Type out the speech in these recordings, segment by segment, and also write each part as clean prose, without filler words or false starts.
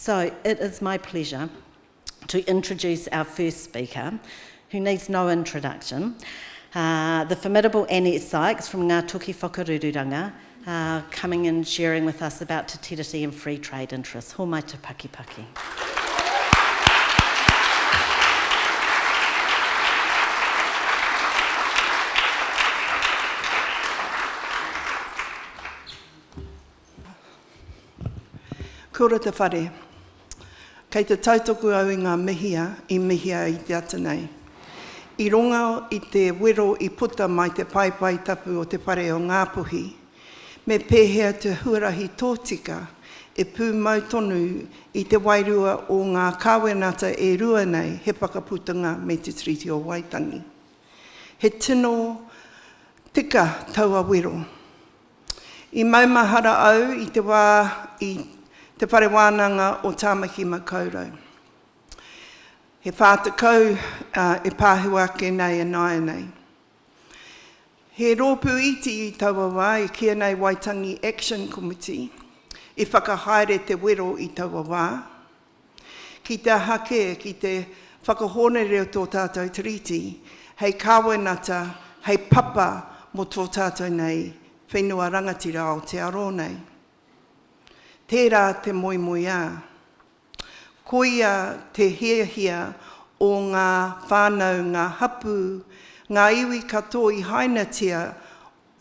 So it is my pleasure to introduce our first speaker, who needs no introduction, the formidable Annette Sykes from Ngā Toki Whakarururanga, coming and sharing with us about Te Tiriti and free trade interests. Ho mai te Paki. Kia ora te whare. Kei te tautoko au i ngā mihia i te ata nei. I runga i te wero i puta mai te paipai tapu o te whare o Ngāpuhi, me pēhea te huarahi tōtika e pū mautonu i te wairua o ngā kāwenata e rua nei he whakaputanga me te Tiriti o Waitangi. He tino tika taua wero. I maumahara au i te wā i te whare wānanga o Tāmaki Makaurau. He whātakau e pāhu ake nei e nai nei. He rōpū iti i taua wā i kia nei Waitangi Action Committee i whakahaere te wero i taua wā. Ki te hake, ki te whakahone reo tō tātou Tiriti, hei kāwenata, hei papa mo tō tātou nei, whenua rangatira o te aro nei. Tērā te moimoi ā. Koia te hiahia o ngā whānau, ngā hapu, ngā iwi katoa i hainatia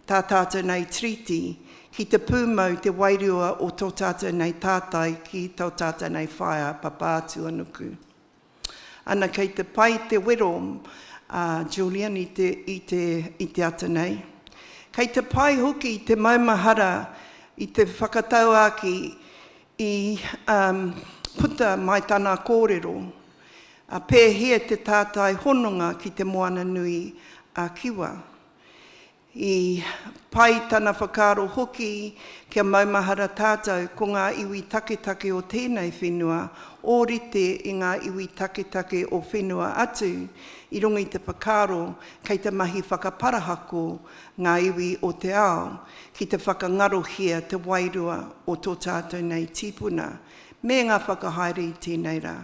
tā tātou nei Tiriti, ki te pūmau te wairua o tō tātou nei tātai ki tō tātou nei whaia papātu anuku. Ana kei te pai te wero, Julian, i te ata nei. Kei te pai hoki i te maumahara i te whakatau aki i puta mai tāna kōrero, pēhea te tātai hononga ki te moana nui a kiwa. I pai tāna whakaro hoki kia maumahara tātou ko ngā iwi taketake o tēnei whenua, o rite i ngā iwi taketake o whenua atu, i runga i te whakaro kei te mahi whakaparahako ngā iwi o te ao, ki te whakangarohia te wairua o tō tātou nei tīpuna, me ngā whakahaere i tēnei rā.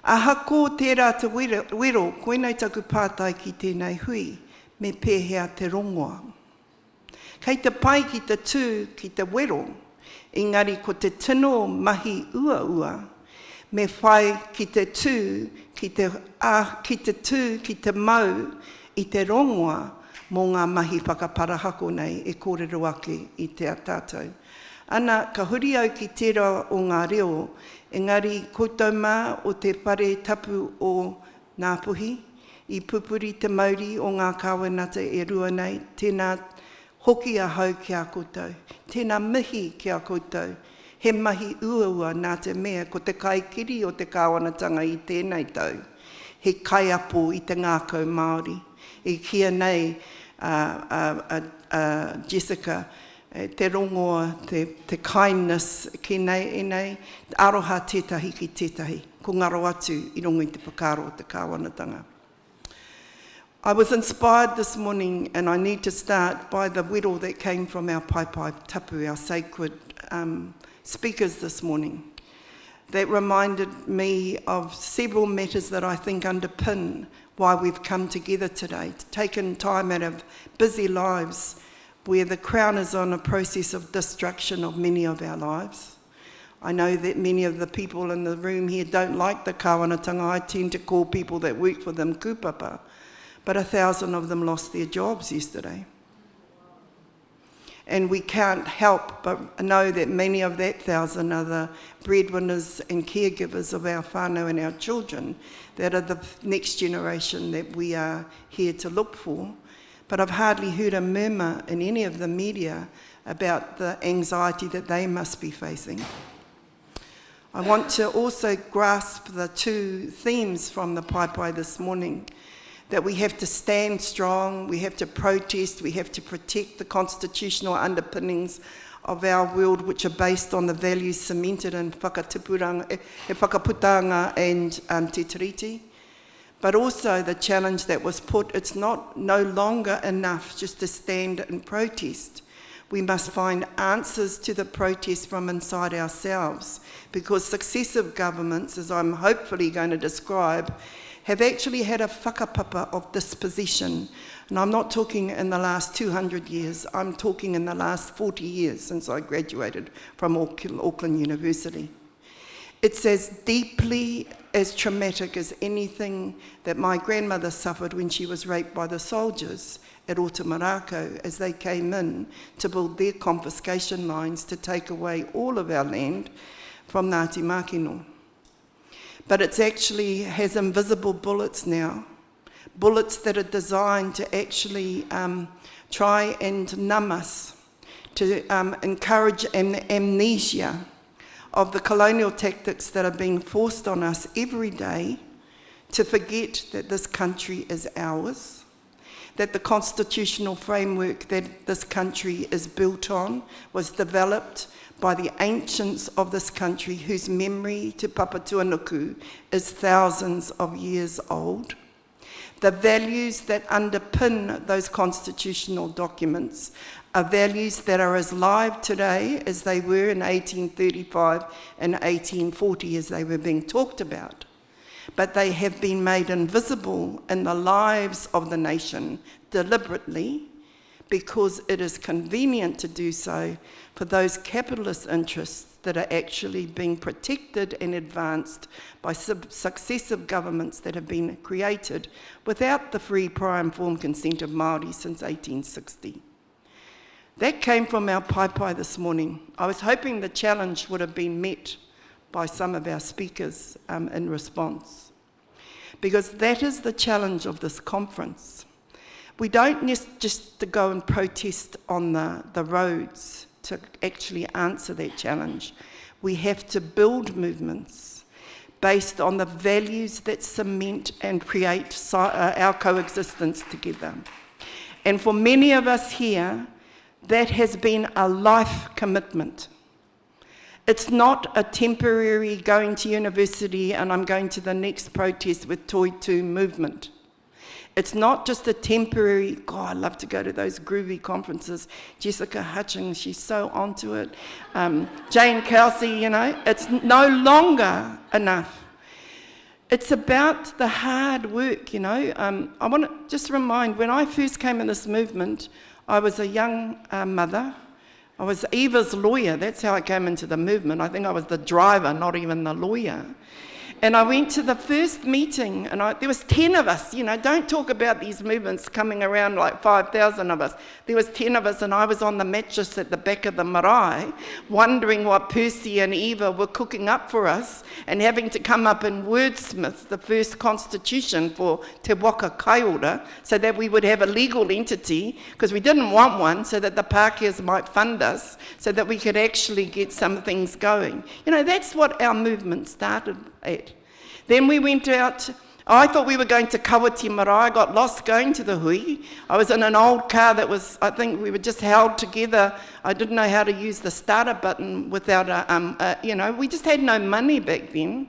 Aha ko tērā te wero, koenei taku pātai ki tēnei hui, me pēhea te rongoa. Kei te pai ki te tū ki te wero, engari ko te tino mahi ua, me whai ki te tū, ki te mau i te rongoa mō ngā mahi whakaparahako nei e kōrero ake i te tātou. Ana, ka huri au ki tērā o ngā reo, engari koutou mā o te whare tapu o Ngāpuhi, i pupuri te mauri o ngā kāwenata e rua nei, tēnā hoki a hau ki a koutou, tēnā mihi ki a koutou, he mahi ua nā te mea ko te kaikiri o te kāwanatanga i tēnei tau, he kaiapo i te ngākau Māori, i kia nei Jessica, te rongoa, te kindness ki nei, aroha tētahi ki tētahi, ko ngaro atu i rongo i te pakaro o te kāwanatanga. I was inspired this morning, and I need to start by the wero that came from our paipai tapu, our sacred speakers this morning, that reminded me of several matters that I think underpin why we've come together today, taken time out of busy lives where the Crown is on a process of destruction of many of our lives. I know that many of the people in the room here don't like the kāwanatanga. I tend to call people that work for them kūpapa, but 1,000 of them lost their jobs yesterday. And we can't help but know that many of that 1,000 are the breadwinners and caregivers of our whānau and our children that are the next generation that we are here to look for. But I've hardly heard a murmur in any of the media about the anxiety that they must be facing. I want to also grasp the two themes from the paipai this morning, that we have to stand strong, we have to protest, we have to protect the constitutional underpinnings of our world, which are based on the values cemented in whakaputanga and te Tiriti. But also the challenge that was put, it's no longer enough just to stand and protest. We must find answers to the protest from inside ourselves, because successive governments, as I'm hopefully going to describe, have actually had a whakapapa of disposition. And I'm not talking in the last 200 years, I'm talking in the last 40 years since I graduated from Auckland University. It's as deeply as traumatic as anything that my grandmother suffered when she was raped by the soldiers at Otamarako as they came in to build their confiscation lines to take away all of our land from Ngāti Mākeno. But it actually has invisible bullets now, bullets that are designed to actually try and numb us, to encourage amnesia of the colonial tactics that are being forced on us every day, to forget that this country is ours, that the constitutional framework that this country is built on was developed by the ancients of this country, whose memory to Papatuanuku is thousands of years old. The values that underpin those constitutional documents are values that are as live today as they were in 1835 and 1840 as they were being talked about. But they have been made invisible in the lives of the nation deliberately, because it is convenient to do so for those capitalist interests that are actually being protected and advanced by successive governments that have been created without the free, prior informed consent of Māori since 1860. That came from our pai this morning. I was hoping the challenge would have been met by some of our speakers in response, because that is the challenge of this conference. We don't need just to go and protest on the roads to actually answer that challenge. We have to build movements based on the values that cement and create our coexistence together. And for many of us here, that has been a life commitment. It's not a temporary going to university and I'm going to the next protest with Toitu movement. It's not just a temporary, God, I love to go to those groovy conferences. Jessica Hutchings, she's so onto it. Jane Kelsey, you know, it's no longer enough. It's about the hard work, you know. I want to just remind, when I first came in this movement, I was a young mother. I was Eva's lawyer. That's how I came into the movement. I think I was the driver, not even the lawyer. And I went to the first meeting, and there was 10 of us. You know, don't talk about these movements coming around like 5,000 of us. There was 10 of us, and I was on the mattress at the back of the marae, wondering what Percy and Eva were cooking up for us, and having to come up and wordsmith the first constitution for Te Waka Kaiora, so that we would have a legal entity, because we didn't want one, so that the Pākehās might fund us, so that we could actually get some things going. You know, that's what our movement started at. Then we went out. I thought we were going to Kawati Marae. I got lost going to the hui. I was in an old car that was, I think we were just held together. I didn't know how to use the starter button without you know, we just had no money back then.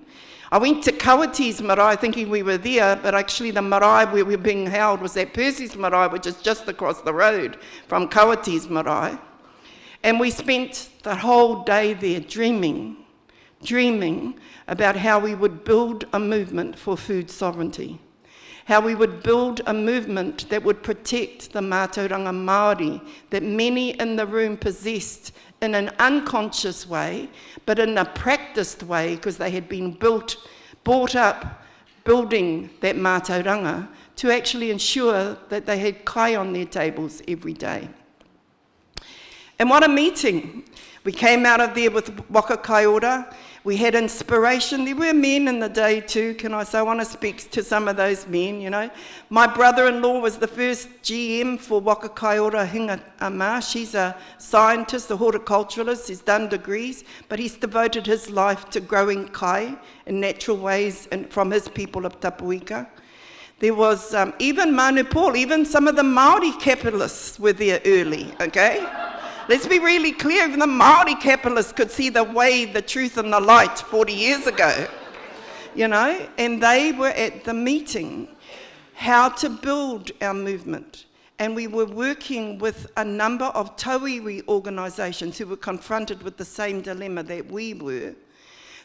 I went to Kawati's marae thinking we were there, but actually the marae where we were being held was at Percy's marae, which is just across the road from Kawati's marae. And we spent the whole day there dreaming about how we would build a movement for food sovereignty, how we would build a movement that would protect the Mātauranga Māori that many in the room possessed in an unconscious way, but in a practiced way, because they had been brought up building that Mātauranga to actually ensure that they had kai on their tables every day. And what a meeting. We came out of there with Waka Kaiora. We had inspiration. There were men in the day too, can I say? I want to speak to some of those men, you know. My brother-in-law was the first GM for Waka Kaiora Hinga Ama. She's a scientist, a horticulturalist. He's done degrees, but he's devoted his life to growing kai in natural ways and from his people of Tapuika. There was even Manu Paul, even some of the Māori capitalists were there early, okay? Let's be really clear, even the Māori capitalists could see the way, the truth and the light 40 years ago, you know, and they were at the meeting, how to build our movement. And we were working with a number of tauiwi organisations who were confronted with the same dilemma that we were,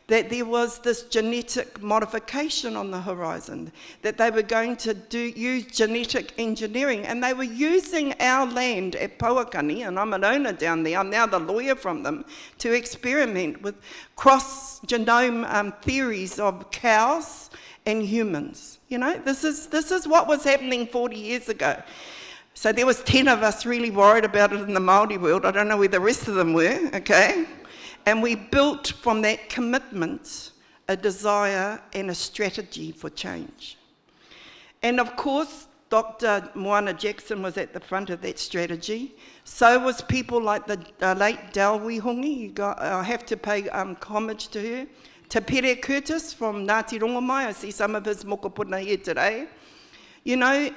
that there was this genetic modification on the horizon, that they were going to use genetic engineering, and they were using our land at Pauakani, and I'm an owner down there, I'm now the lawyer from them, to experiment with cross-genome theories of cows and humans. You know, this is what was happening 40 years ago. So there was 10 of us really worried about it in the Māori world. I don't know where the rest of them were, okay? And we built from that commitment a desire and a strategy for change. And of course, Dr. Moana Jackson was at the front of that strategy. So was people like the late Dalwi Hongi. I have to pay homage to her. Te Pere Curtis from Ngāti Rongomai. I see some of his mokopuna here today. You know,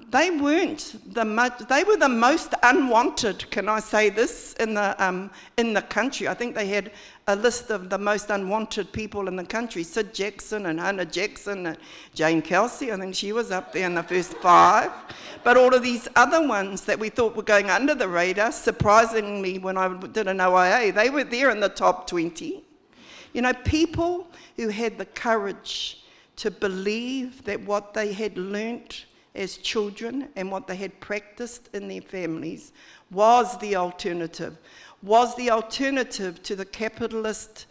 they were the most unwanted, can I say this, in the country. I think they had a list of the most unwanted people in the country. Sid Jackson and Hannah Jackson and Jane Kelsey, I think she was up there in the first 5. But all of these other ones that we thought were going under the radar, surprisingly, when I did an OIA, they were there in the top 20. You know, people who had the courage to believe that what they had learnt as children and what they had practiced in their families was the alternative to the capitalist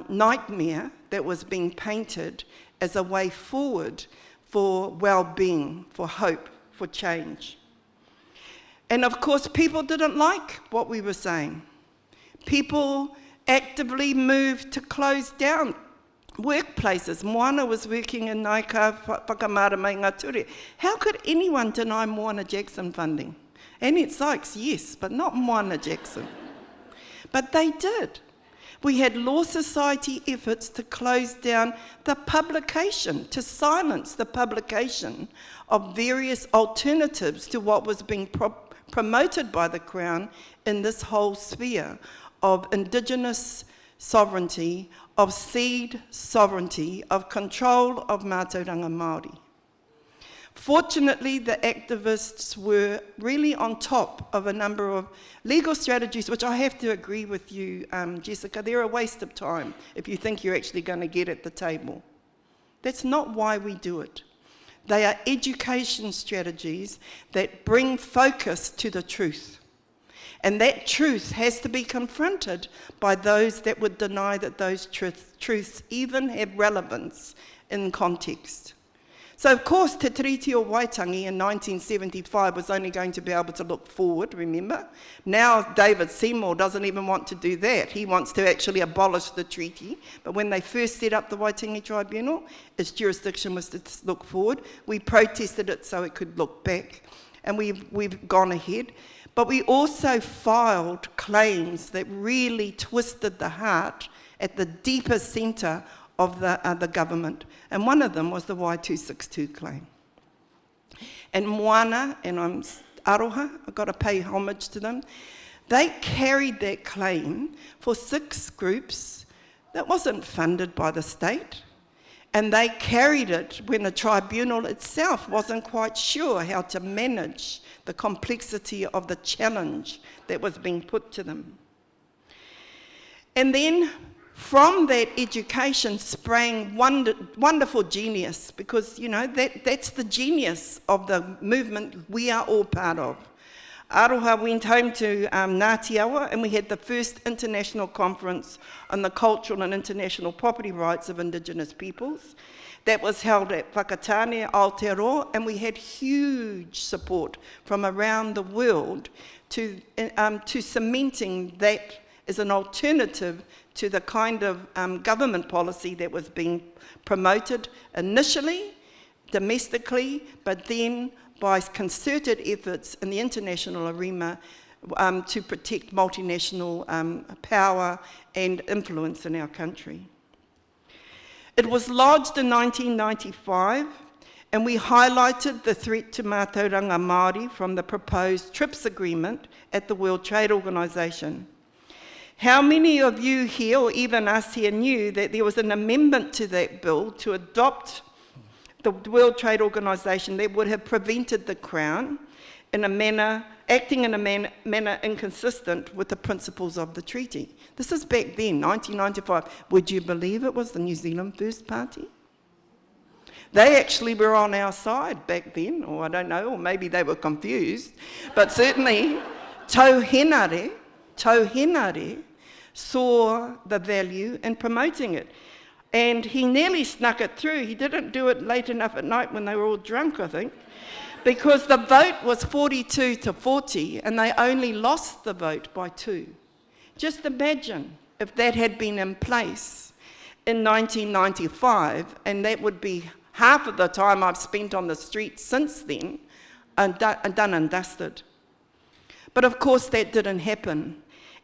nightmare that was being painted as a way forward for well-being, for hope, for change. And of course, people didn't like what we were saying. People actively moved to close down workplaces. Moana was working in Naika Whakamara mai ngā ture. How could anyone deny Moana Jackson funding? Annette Sykes, yes, but not Moana Jackson. But they did. We had Law Society efforts to close down the publication, to silence the publication of various alternatives to what was being promoted by the Crown in this whole sphere of Indigenous sovereignty, of seed sovereignty, of control of Mātauranga Māori. Fortunately, the activists were really on top of a number of legal strategies, which I have to agree with you, Jessica, they're a waste of time if you think you're actually going to get at the table. That's not why we do it. They are education strategies that bring focus to the truth. And that truth has to be confronted by those that would deny that those truths even have relevance in context. So of course, Te Tiriti o Waitangi in 1975 was only going to be able to look forward, remember? Now David Seymour doesn't even want to do that. He wants to actually abolish the treaty. But when they first set up the Waitangi Tribunal, its jurisdiction was to look forward. We protested it so it could look back. And we've gone ahead. But we also filed claims that really twisted the heart at the deeper centre of the government. And one of them was the Y262 claim. And Moana, and I'm Aroha, I've got to pay homage to them, they carried that claim for 6 groups that wasn't funded by the state. And they carried it when the tribunal itself wasn't quite sure how to manage the complexity of the challenge that was being put to them. And then from that education sprang wonderful genius, because, you know, that's the genius of the movement we are all part of. Aroha went home to Ngāti Awa, and we had the first international conference on the cultural and international property rights of Indigenous peoples. That was held at Whakatane, Aotearoa, and we had huge support from around the world to cementing that as an alternative to the kind of government policy that was being promoted initially, domestically, but then by concerted efforts in the international arena to protect multinational power and influence in our country. It was lodged in 1995, and we highlighted the threat to Mātauranga Māori from the proposed TRIPS agreement at the World Trade Organization. How many of you here, or even us here, knew that there was an amendment to that bill to adopt the World Trade Organization that would have prevented the Crown acting in a manner inconsistent with the principles of the treaty. This is back then, 1995. Would you believe it was the New Zealand First Party? They actually were on our side back then, or I don't know, or maybe they were confused. But certainly, Tauhenare saw the value in promoting it. And he nearly snuck it through. He didn't do it late enough at night when they were all drunk, I think, because the vote was 42-40, and they only lost the vote by 2. Just imagine if that had been in place in 1995, and that would be half of the time I've spent on the streets since then, and done and dusted. But of course that didn't happen.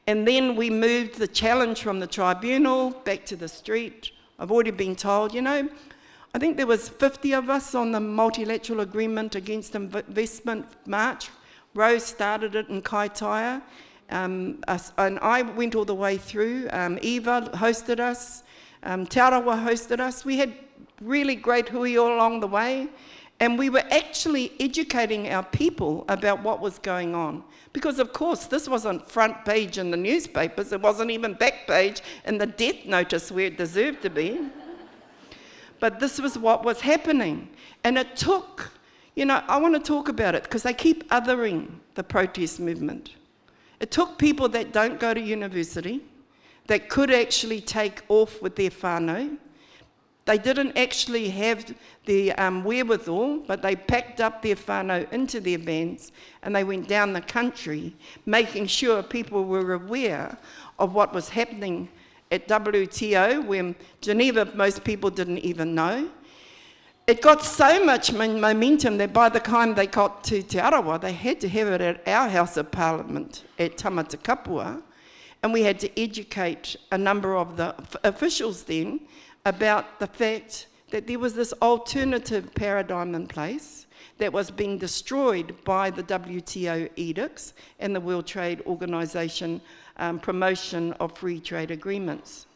And then we moved the challenge from the tribunal back to the street. I've already been told, I think there was 50 of us on the multilateral agreement against investment march. Rose started it in Kaitaia, and I went all the way through. Eva hosted us, Tarawa hosted us. We had really great hui all along the way, and we were actually educating our people about what was going on. Because of course this wasn't front page in the newspapers, it wasn't even back page in the death notice where it deserved to be. But this was what was happening. And it took, I want to talk about it because they keep othering the protest movement. It took people that don't go to university, that could actually take off with their whānau. They didn't actually have the wherewithal, but they packed up their whānau into their vans and they went down the country, making sure people were aware of what was happening at WTO, when Geneva most people didn't even know. It got so much momentum that by the time they got to Te Arawa, they had to have it at our House of Parliament at Tamatakapua, and we had to educate a number of the officials then about the fact that there was this alternative paradigm in place that was being destroyed by the WTO edicts and the World Trade Organization promotion of free trade agreements.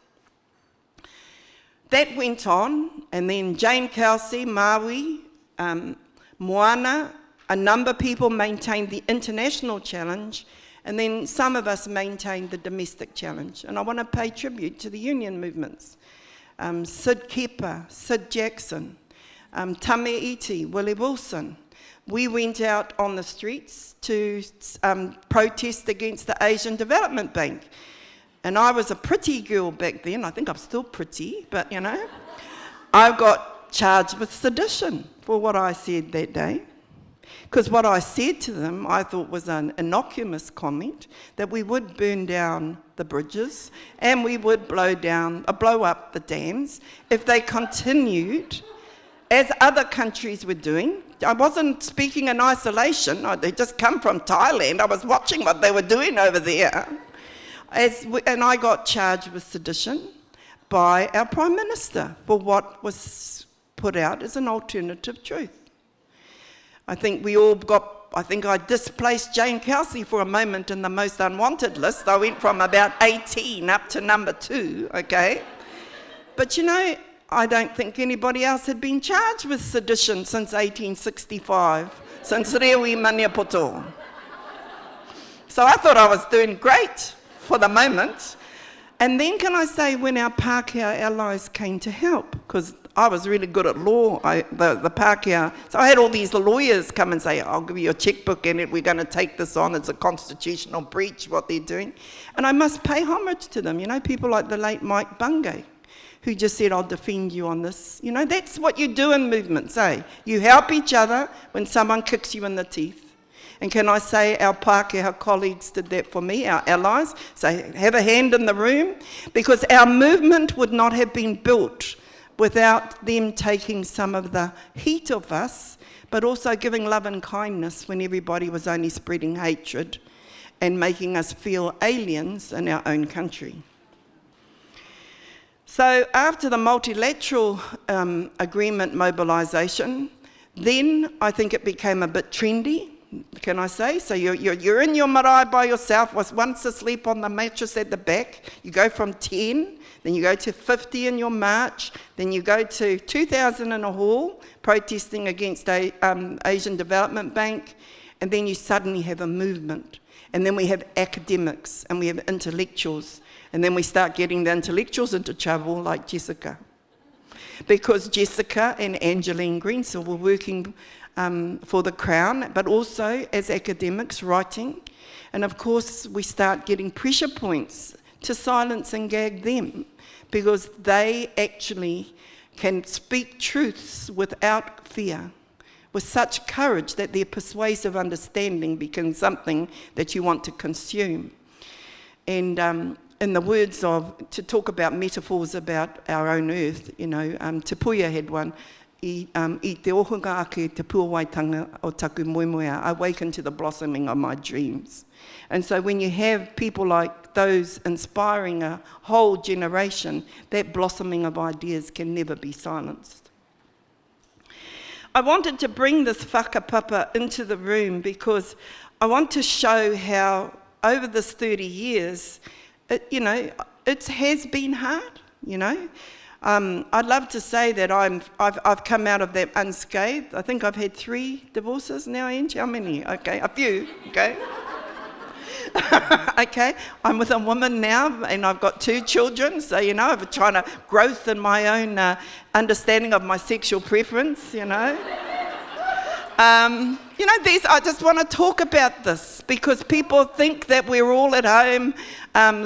That went on, and then Jane Kelsey, Maui, Moana, a number of people maintained the international challenge, and then some of us maintained the domestic challenge. And I want to pay tribute to the union movements. Sid Kepa, Sid Jackson, Tameiti, Willie Wilson. We went out on the streets to protest against the Asian Development Bank. And I was a pretty girl back then. I think I'm still pretty, but I got charged with sedition for what I said that day. Because what I said to them, I thought was an innocuous comment, that we would burn down the bridges and we would blow up the dams if they continued, as other countries were doing. I wasn't speaking in isolation. They just come from Thailand. I was watching what they were doing over there. And I got charged with sedition by our Prime Minister for what was put out as an alternative truth. I think I displaced Jane Kelsey for a moment in the most unwanted list. I went from about 18 up to number 2, okay? But I don't think anybody else had been charged with sedition since 1865, since Rewi Maniapoto. So I thought I was doing great for the moment. And then can I say, when our Pākehā allies came to help, because I was really good at law, the Pākehā, so I had all these lawyers come and say, I'll give you a checkbook in it, we're going to take this on, it's a constitutional breach, what they're doing. And I must pay homage to them, people like the late Mike Bungay, who just said, I'll defend you on this. That's what you do in movements, eh? You help each other when someone kicks you in the teeth. And can I say our Pākehā colleagues did that for me, our allies, so have a hand in the room, because our movement would not have been built without them taking some of the heat of us, but also giving love and kindness when everybody was only spreading hatred and making us feel aliens in our own country. So after the multilateral agreement mobilisation, then I think it became a bit trendy, can I say? So you're in your marae by yourself, was once asleep on the mattress at the back, you go from 10, then you go to 50 in your march, then you go to 2,000 in a hall, protesting against Asian Development Bank, And then you suddenly have a movement. And then we have academics and we have intellectuals. And then we start getting the intellectuals into trouble, like Jessica. Because Jessica and Angeline Greensell were working for the Crown, but also as academics writing. And of course, we start getting pressure points to silence and gag them, because they actually can speak truths without fear, with such courage that their persuasive understanding becomes something that you want to consume. And in the words of, to talk about metaphors about our own earth, you know, Te Puia had one, I te ohunga ake te puawaitanga o taku moemoea, I awaken to the blossoming of my dreams. And so when you have people like those inspiring a whole generation, that blossoming of ideas can never be silenced. I wanted to bring this whakapapa into the room because I want to show how over this 30 years, it has been hard, you know. I'd love to say that I've come out of that unscathed. I think I've had 3 divorces now, Angie. How many? Okay, a few, okay. Okay, I'm with a woman now and I've got 2 children, so, you know, I've trying to growth in my own understanding of my sexual preference, you know. I just want to talk about this because people think that we're all at home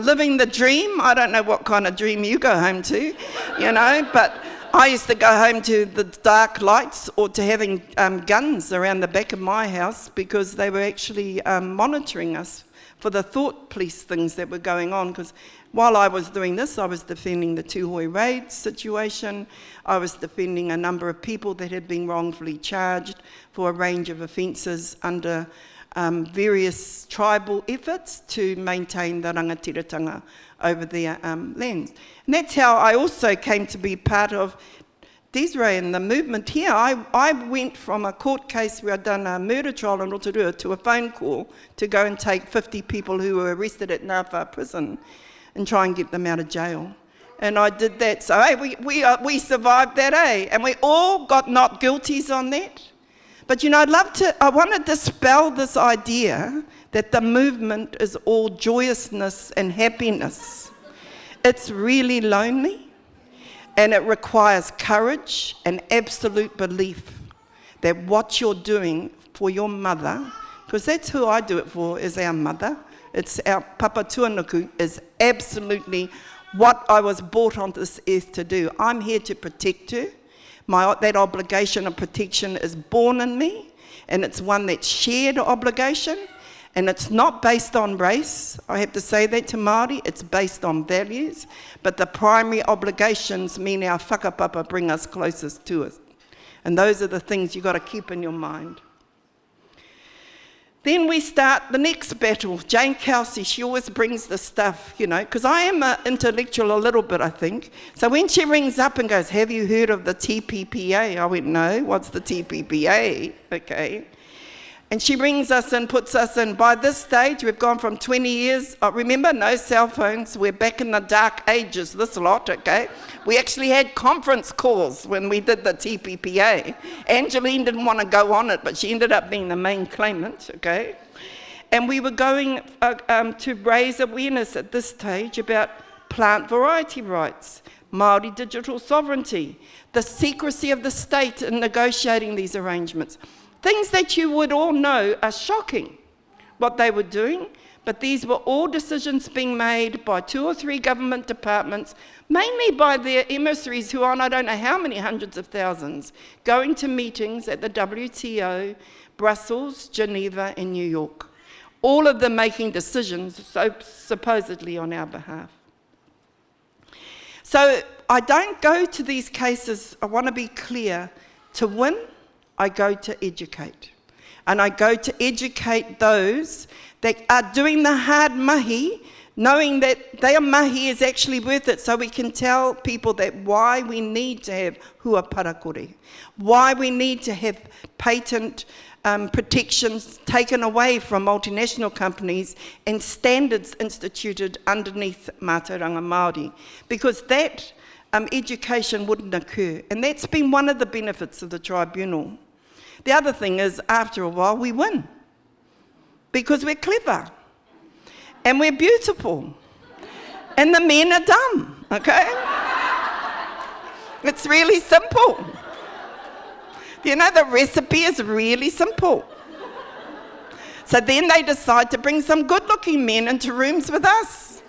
living the dream. I don't know what kind of dream you go home to, you know, but I used to go home to the dark lights or to having guns around the back of my house because they were actually monitoring us for the thought police things that were going on. Because while I was doing this, I was defending the Tūhoe raid situation. I was defending a number of people that had been wrongfully charged for a range of offences under various tribal efforts to maintain the rangatiratanga over their lands. And that's how I also came to be part of Desiree and the movement here. I went from a court case where I'd done a murder trial in Rotorua to a phone call to go and take 50 people who were arrested at Ngāwhā prison and try and get them out of jail. And I did that. So hey, we survived that, eh? And we all got not guilties on that. But you know, I want to dispel this idea that the movement is all joyousness and happiness. It's really lonely. And it requires courage and absolute belief that what you're doing for your mother, because that's who I do it for, is our mother. It's our papa tuanuku, is absolutely what I was brought on this earth to do. I'm here to protect her. That obligation of protection is born in me, and it's one that's shared obligation. And it's not based on race. I have to say that to Māori. It's based on values. But the primary obligations mean our whakapapa bring us closest to it. And those are the things you've got to keep in your mind. Then we start the next battle. Jane Kelsey, she always brings the stuff, you know, because I am an intellectual a little bit, I think. So when she rings up and goes, have you heard of the TPPA? I went, no, what's the TPPA? Okay. And she brings us in, puts us in. By this stage, we've gone from 20 years. Remember, no cell phones. We're back in the dark ages, this lot, okay? We actually had conference calls when we did the TPPA. Angeline didn't want to go on it, but she ended up being the main claimant, okay? And we were going to raise awareness at this stage about plant variety rights, Māori digital sovereignty, the secrecy of the state in negotiating these arrangements. Things that you would all know are shocking, what they were doing, but these were all decisions being made by 2 or 3 government departments, mainly by their emissaries who are on I don't know how many hundreds of thousands, going to meetings at the WTO, Brussels, Geneva, and New York. All of them making decisions supposedly on our behalf. So I don't go to these cases, I want to be clear, to win. I go to educate. And I go to educate those that are doing the hard mahi, knowing that their mahi is actually worth it, so we can tell people that why we need to have hua parakore, why we need to have patent protections taken away from multinational companies and standards instituted underneath mātauranga Māori, because that education wouldn't occur. And that's been one of the benefits of the tribunal. The other thing is, after a while, we win. because we're clever and we're beautiful and the men are dumb, okay? It's really simple. You know, the recipe is really simple. So then they decide to bring some good-looking men into rooms with us.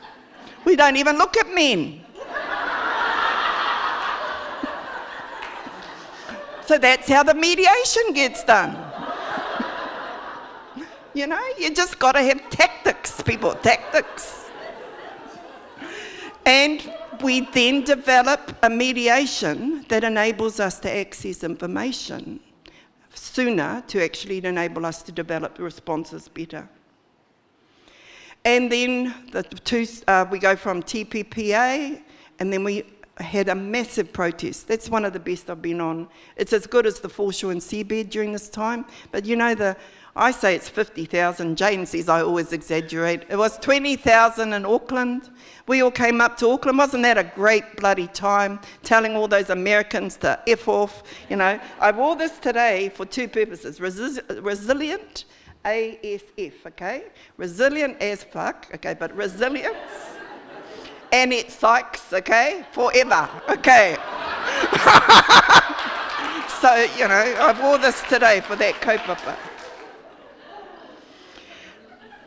We don't even look at men. So that's how the mediation gets done. You know, you just got to have tactics, people, tactics. And we then develop a mediation that enables us to access information sooner to actually enable us to develop responses better. And then we go from TPPA, and then we had a massive protest. That's one of the best I've been on. It's as good as the foreshore and seabed during this time. But you know, I say it's 50,000. Jane says I always exaggerate. It was 20,000 in Auckland. We all came up to Auckland. Wasn't that a great bloody time? Telling all those Americans to F off. You know, I wore this today for two purposes. Resilient, ASF, okay? Resilient as fuck, okay, but resilience. Annette Sykes, okay? Forever, okay? So, you know, I wore this today for that kaupapa.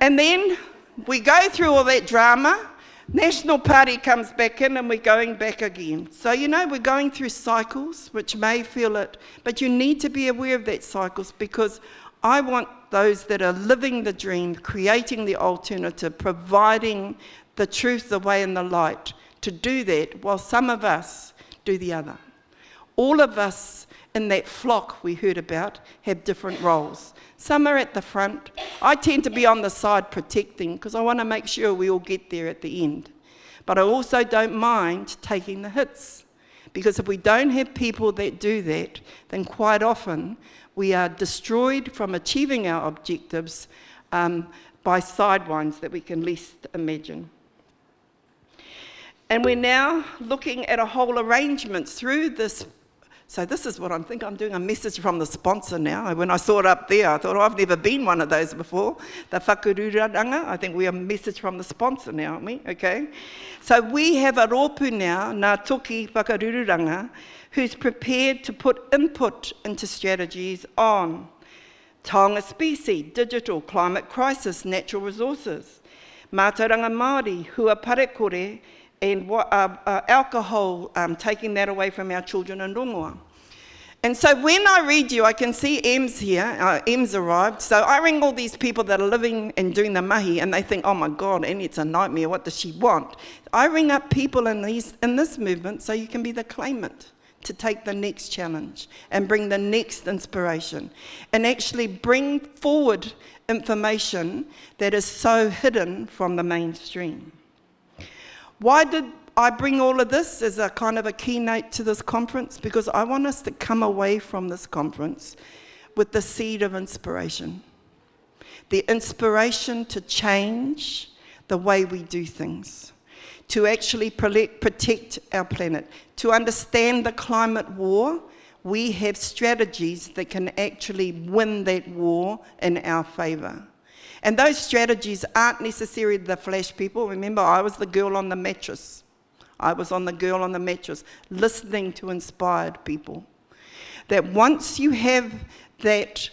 And then we go through all that drama. National Party comes back in and we're going back again. So, you know, we're going through cycles, which may feel it, but you need to be aware of that cycles, because I want those that are living the dream, creating the alternative, providing the truth, the way and the light, to do that, while some of us do the other. All of us in that flock we heard about have different roles. Some are at the front. I tend to be on the side protecting, because I want to make sure we all get there at the end. But I also don't mind taking the hits, because if we don't have people that do that, then quite often we are destroyed from achieving our objectives by sidewinds that we can least imagine. And we're now looking at a whole arrangement through this. So this is what I think I'm doing, a message from the sponsor now. When I saw it up there, I thought, I've never been one of those before. The Whakarururanga, I think we have a message from the sponsor now, aren't we? Okay. So we have a rōpū now, ngā Toki Whakarururanga, who's prepared to put input into strategies on taonga species, digital, climate crisis, natural resources, mātauranga Māori, hua parekore, and alcohol, taking that away from our children in Rongoa. And so when I read you, I can see Em's here, Em's arrived, so I ring all these people that are living and doing the mahi, and they think, oh my God, Annie, it's a nightmare, what does she want? I ring up people in this movement so you can be the claimant to take the next challenge and bring the next inspiration and actually bring forward information that is so hidden from the mainstream. Why did I bring all of this as a kind of a keynote to this conference? Because I want us to come away from this conference with the seed of inspiration. The inspiration to change the way we do things, to actually protect our planet, to understand the climate war. We have strategies that can actually win that war in our favour. And those strategies aren't necessarily the flash people. Remember, I was the girl on the mattress. I was on the girl on the mattress, listening to inspired people. That once you have that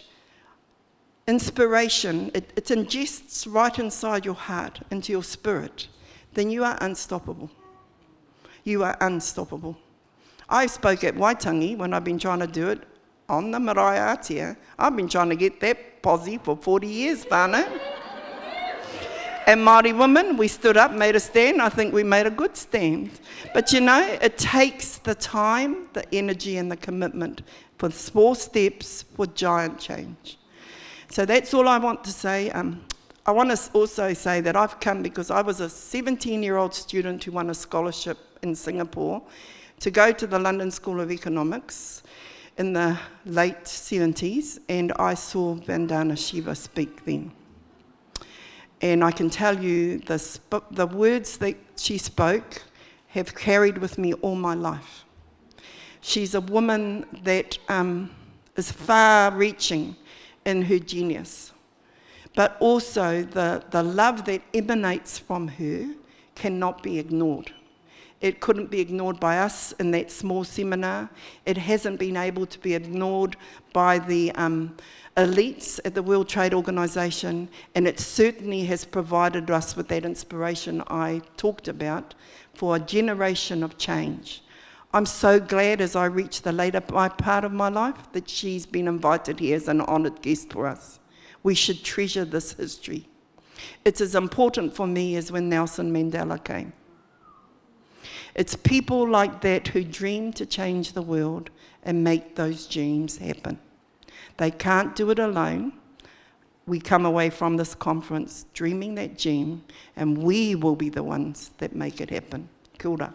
inspiration, it ingests right inside your heart, into your spirit, then you are unstoppable. You are unstoppable. I spoke at Waitangi when I've been trying to do it on the marae atia. I've been trying to get that posse for 40 years, whānau. And Māori women, we stood up, made a stand. I think we made a good stand. But you know, it takes the time, the energy and the commitment for small steps for giant change. So that's all I want to say. I want to also say that I've come because I was a 17-year-old student who won a scholarship in Singapore to go to the London School of Economics in the late 70s, and I saw Vandana Shiva speak then. And I can tell you the words that she spoke have carried with me all my life. She's a woman that is far-reaching in her genius, but also the love that emanates from her cannot be ignored. It couldn't be ignored by us in that small seminar. It hasn't been able to be ignored by the elites at the World Trade Organization, and it certainly has provided us with that inspiration I talked about for a generation of change. I'm so glad as I reach the later part of my life that she's been invited here as an honoured guest for us. We should treasure this history. It's as important for me as when Nelson Mandela came. It's people like that who dream to change the world and make those dreams happen. They can't do it alone. We come away from this conference dreaming that dream, and we will be the ones that make it happen. Kia ora.